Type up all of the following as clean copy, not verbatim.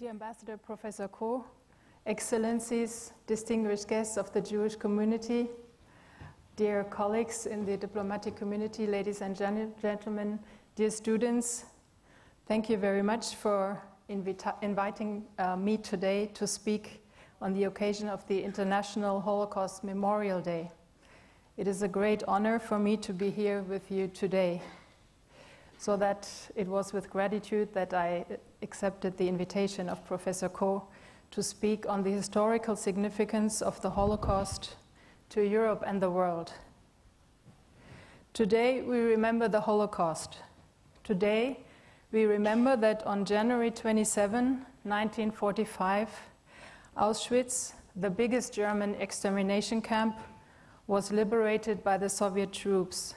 Dear Ambassador Professor Koh, Excellencies, distinguished guests of the Jewish community, dear colleagues in the diplomatic community, ladies and gentlemen, dear students, thank you very much for inviting me today to speak on the occasion of the International Holocaust Memorial Day. It is a great honor for me to be here with you today. So that it was with gratitude that I accepted the invitation of Professor Koh to speak on the historical significance of the Holocaust to Europe and the world. Today we remember the Holocaust. Today we remember that on January 27, 1945, Auschwitz, the biggest German extermination camp, was liberated by the Soviet troops.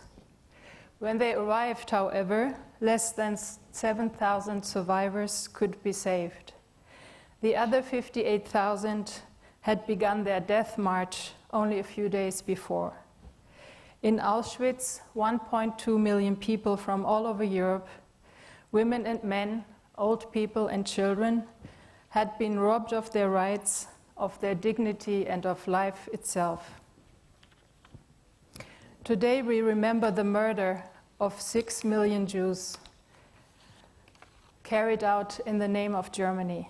When they arrived, however, less than 7,000 survivors could be saved. The other 58,000 had begun their death march only a few days before. In Auschwitz, 1.2 million people from all over Europe, women and men, old people and children, had been robbed of their rights, of their dignity, and of life itself. Today we remember the murder of 6 million Jews carried out in the name of Germany.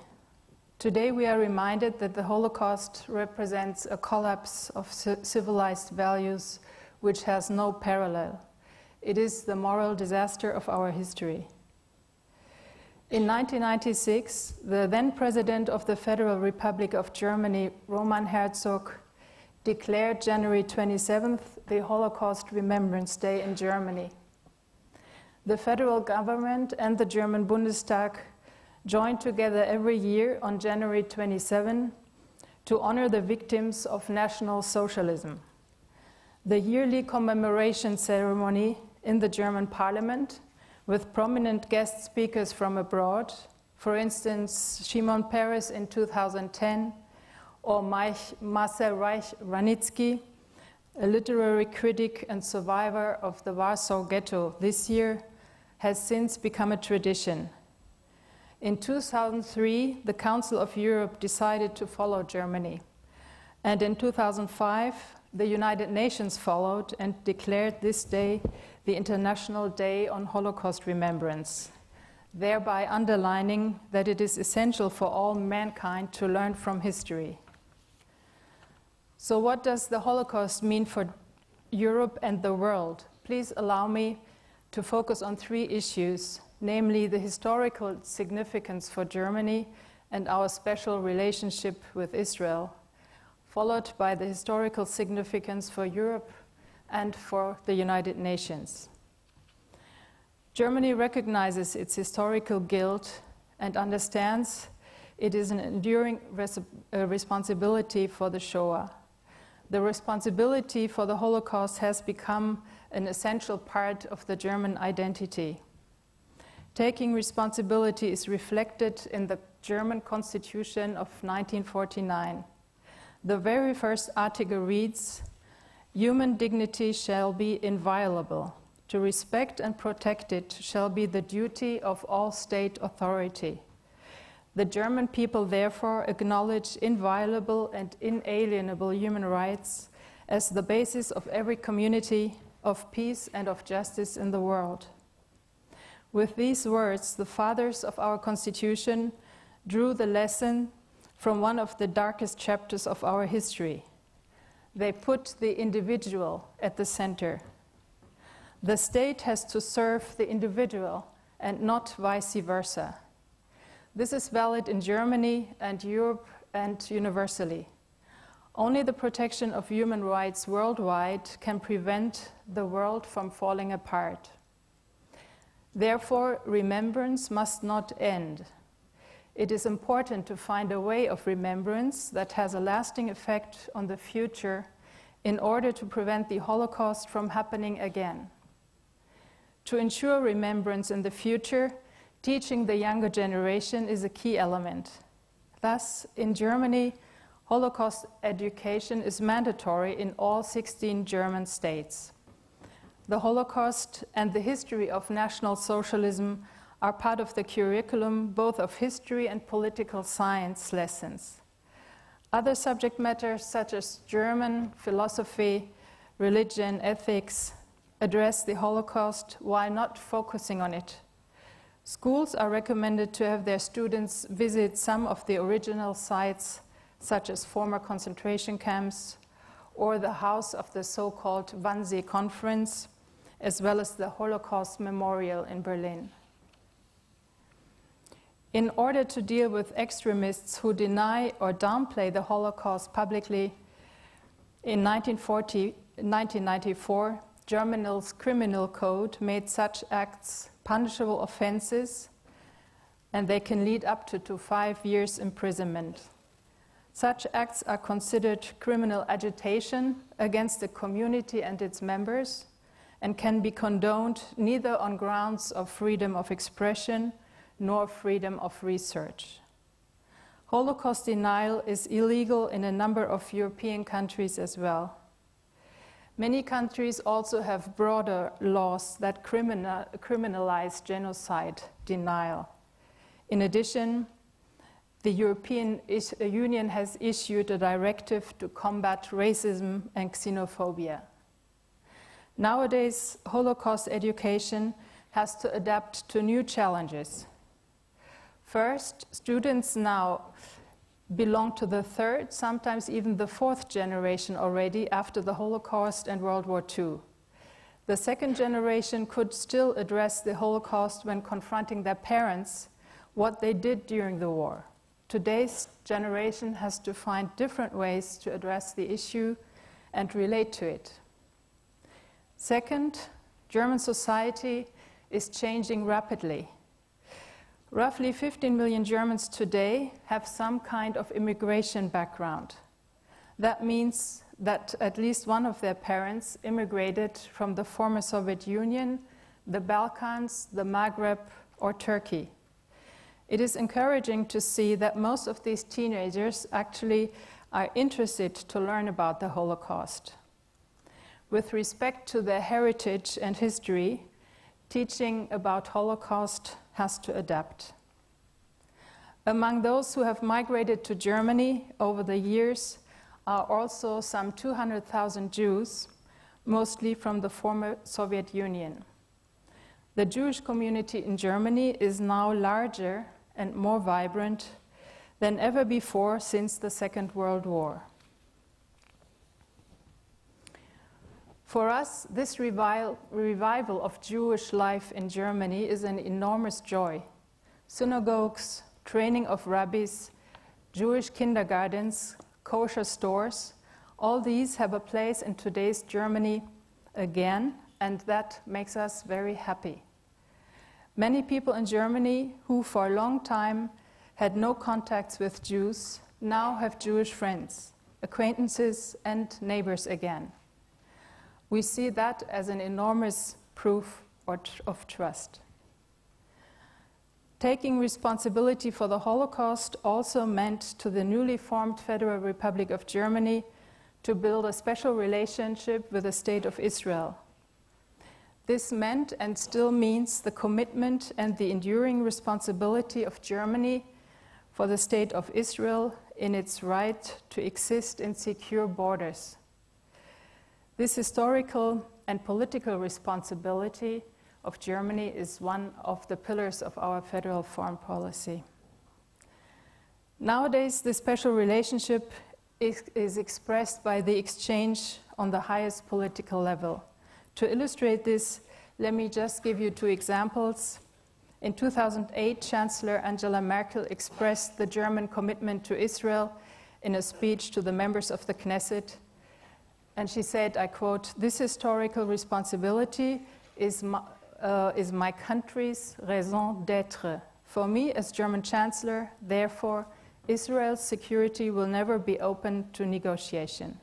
Today we are reminded that the Holocaust represents a collapse of civilized values which has no parallel. It is the moral disaster of our history. In 1996, the then President of the Federal Republic of Germany, Roman Herzog, declared January 27th the Holocaust Remembrance Day in Germany. The federal government and the German Bundestag joined together every year on January 27 to honor the victims of National Socialism. The yearly commemoration ceremony in the German parliament, with prominent guest speakers from abroad, for instance, Shimon Peres in 2010, or Marcel Reich-Ranitzky, a literary critic and survivor of the Warsaw Ghetto this year, has since become a tradition. In 2003, the Council of Europe decided to follow Germany. And in 2005, the United Nations followed and declared this day the International Day on Holocaust Remembrance, thereby underlining that it is essential for all mankind to learn from history. So what does the Holocaust mean for Europe and the world? Please allow me to focus on three issues, namely the historical significance for Germany and our special relationship with Israel, followed by the historical significance for Europe and for the United Nations. Germany recognizes its historical guilt and understands it is an enduring responsibility for the Shoah. The responsibility for the Holocaust has become an essential part of the German identity. Taking responsibility is reflected in the German Constitution of 1949. The very first article reads, "Human dignity shall be inviolable. To respect and protect it shall be the duty of all state authority. The German people therefore acknowledge inviolable and inalienable human rights as the basis of every community, of peace and of justice in the world." With these words, the fathers of our Constitution drew the lesson from one of the darkest chapters of our history. They put the individual at the center. The state has to serve the individual and not vice versa. This is valid in Germany and Europe and universally. Only the protection of human rights worldwide can prevent the world from falling apart. Therefore, remembrance must not end. It is important to find a way of remembrance that has a lasting effect on the future in order to prevent the Holocaust from happening again. To ensure remembrance in the future, teaching the younger generation is a key element. Thus, in Germany, Holocaust education is mandatory in all 16 German states. The Holocaust and the history of National Socialism are part of the curriculum, both of history and political science lessons. Other subject matters, such as German, philosophy, religion, ethics, address the Holocaust while not focusing on it. Schools are recommended to have their students visit some of the original sites, such as former concentration camps, or the house of the so-called Wannsee Conference, as well as the Holocaust Memorial in Berlin. In order to deal with extremists who deny or downplay the Holocaust publicly, in 1994, Germany's criminal code made such acts punishable offenses, and they can lead up to 5 years imprisonment. Such acts are considered criminal agitation against the community and its members, and can be condoned neither on grounds of freedom of expression nor freedom of research. Holocaust denial is illegal in a number of European countries as well. Many countries also have broader laws that criminalize genocide denial. In addition, the European Union has issued a directive to combat racism and xenophobia. Nowadays, Holocaust education has to adapt to new challenges. First, students now belong to the third, sometimes even the fourth generation already after the Holocaust and World War II. The second generation could still address the Holocaust when confronting their parents, what they did during the war. Today's generation has to find different ways to address the issue and relate to it. Second, German society is changing rapidly. Roughly 15 million Germans today have some kind of immigration background. That means that at least one of their parents immigrated from the former Soviet Union, the Balkans, the Maghreb, or Turkey. It is encouraging to see that most of these teenagers actually are interested to learn about the Holocaust. With respect to their heritage and history, teaching about Holocaust has to adapt. Among those who have migrated to Germany over the years are also some 200,000 Jews, mostly from the former Soviet Union. The Jewish community in Germany is now larger and more vibrant than ever before since the Second World War. For us, this revival of Jewish life in Germany is an enormous joy. Synagogues, training of rabbis, Jewish kindergartens, kosher stores, all these have a place in today's Germany again, and that makes us very happy. Many people in Germany who for a long time had no contacts with Jews now have Jewish friends, acquaintances, and neighbors again. We see that as an enormous proof of trust. Taking responsibility for the Holocaust also meant to the newly formed Federal Republic of Germany to build a special relationship with the State of Israel. This meant and still means the commitment and the enduring responsibility of Germany for the State of Israel in its right to exist in secure borders. This historical and political responsibility of Germany is one of the pillars of our federal foreign policy. Nowadays, the special relationship is expressed by the exchange on the highest political level. To illustrate this, let me just give you 2 examples. In 2008, Chancellor Angela Merkel expressed the German commitment to Israel in a speech to the members of the Knesset. And she said, I quote, "This historical responsibility is my country's raison d'être. For me, as German Chancellor, therefore, Israel's security will never be open to negotiation."